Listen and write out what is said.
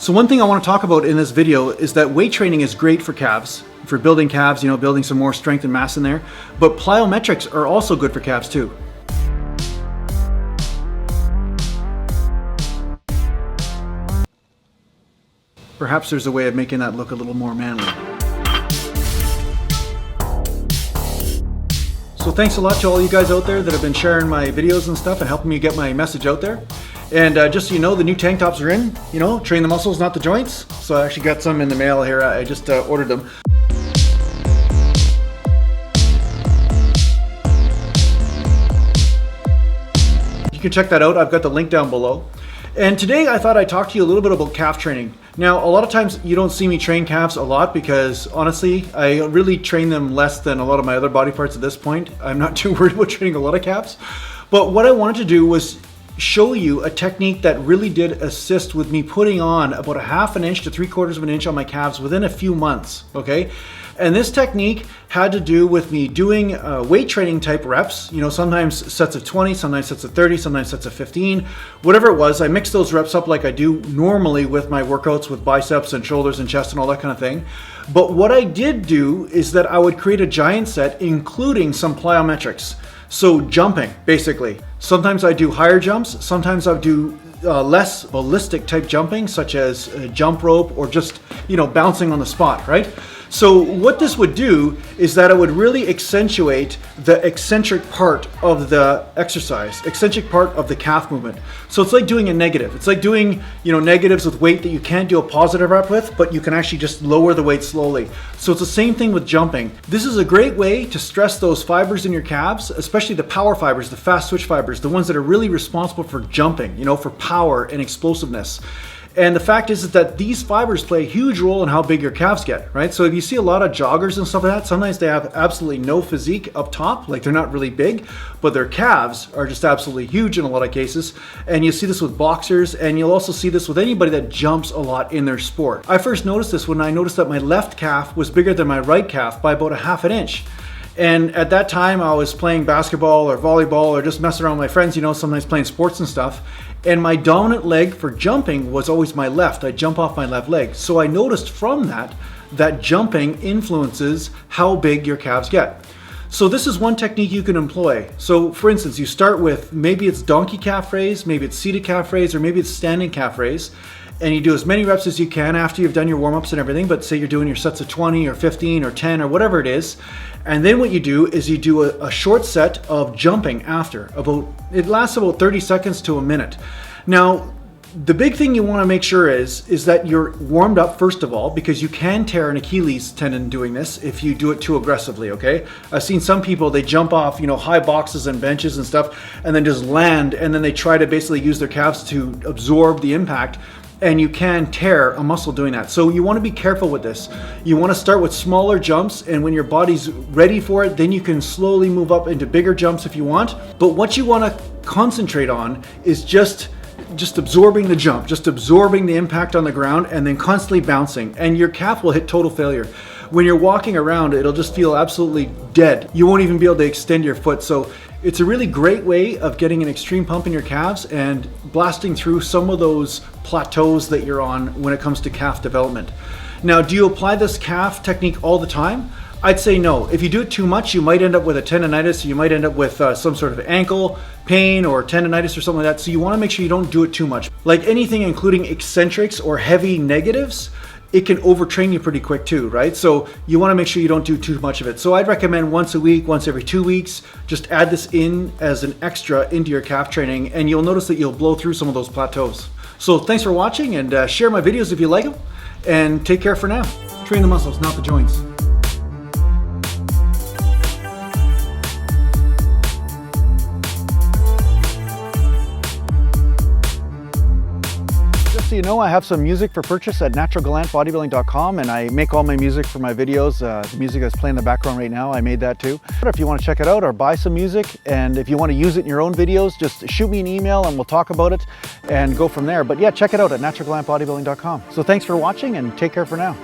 So one thing I want to talk about in this video is that weight training is great for calves, for building calves, you know, building some more strength and mass in there, but plyometrics are also good for calves too. Perhaps there's a way of making that look a little more manly. So thanks a lot to all you guys out there that have been sharing my videos and stuff and helping me get my message out there. And just so you know, the new tank tops are in, you know, train the muscles, not the joints. So I actually got some in the mail here. I just ordered them. You can check that out. I've got the link down below. And today I thought I'd talk to you a little bit about calf training. Now, a lot of times you don't see me train calves a lot because honestly, I really train them less than a lot of my other body parts at this point. I'm not too worried about training a lot of calves. But what I wanted to do was show you a technique that really did assist with me putting on about 1/2 inch to 3/4 inch on my calves within a few months, okay? And this technique had to do with me doing weight training type reps, you know, sometimes sets of 20, sometimes sets of 30, sometimes sets of 15, whatever it was. I mixed those reps up like I do normally with my workouts with biceps and shoulders and chest and all that kind of thing. But what I did do is that I would create a giant set including some plyometrics. So jumping, basically. Sometimes I do higher jumps, sometimes I do less ballistic type jumping, such as jump rope or just, you know, bouncing on the spot, right? So what this would do is that it would really accentuate the eccentric part of the exercise, eccentric part of the calf movement. So it's like doing a negative. It's like doing, you know, negatives with weight that you can't do a positive rep with, but you can actually just lower the weight slowly. So it's the same thing with jumping. This is a great way to stress those fibers in your calves, especially the power fibers, the fast twitch fibers, the ones that are really responsible for jumping, you know, for power and explosiveness. And the fact is that these fibers play a huge role in how big your calves get, right? So if you see a lot of joggers and stuff like that, sometimes they have absolutely no physique up top, like they're not really big, but their calves are just absolutely huge in a lot of cases. And you see this with boxers, and you'll also see this with anybody that jumps a lot in their sport. I first noticed this when I noticed that my left calf was bigger than my right calf by about 1/2 inch. And at that time I was playing basketball or volleyball or just messing around with my friends, you know, sometimes playing sports and stuff. And my dominant leg for jumping was always my left. I jump off my left leg. So I noticed from that jumping influences how big your calves get. So this is one technique you can employ. So for instance, you start with, maybe it's donkey calf raise, maybe it's seated calf raise, or maybe it's standing calf raise. And you do as many reps as you can after you've done your warm-ups and everything, but say you're doing your sets of 20 or 15 or 10 or whatever it is. And then what you do is you do a short set of jumping after. It lasts about 30 seconds to a minute. Now, the big thing you want to make sure is that you're warmed up first of all, because you can tear an Achilles tendon doing this if you do it too aggressively, okay? I've seen some people, they jump off, you know, high boxes and benches and stuff, and then just land, and then they try to basically use their calves to absorb the impact. And you can tear a muscle doing that. So you want to be careful with this. You want to start with smaller jumps, and when your body's ready for it, then you can slowly move up into bigger jumps if you want. But what you want to concentrate on is just absorbing the jump, just absorbing the impact on the ground, and then constantly bouncing. And your calf will hit total failure. When you're walking around, it'll just feel absolutely dead. You won't even be able to extend your foot. So it's a really great way of getting an extreme pump in your calves and blasting through some of those plateaus that you're on when it comes to calf development. Now, do you apply this calf technique all the time? I'd say no. If you do it too much, you might end up with a tendonitis. You might end up with some sort of ankle pain or tendonitis or something like that. So you want to make sure you don't do it too much. Like anything, including eccentrics or heavy negatives, it can overtrain you pretty quick too, right? So you want to make sure you don't do too much of it. So I'd recommend once a week, once every 2 weeks, just add this in as an extra into your calf training, and you'll notice that you'll blow through some of those plateaus. So thanks for watching, and share my videos if you like them, and take care for now. Train the muscles, not the joints. So you know, I have some music for purchase at naturalgallantbodybuilding.com, and I make all my music for my videos. The music that's playing in the background right now, I made that too. But if you want to check it out or buy some music, and if you want to use it in your own videos, just shoot me an email and we'll talk about it and go from there. But yeah, check it out at naturalgallantbodybuilding.com. So thanks for watching, and take care for now.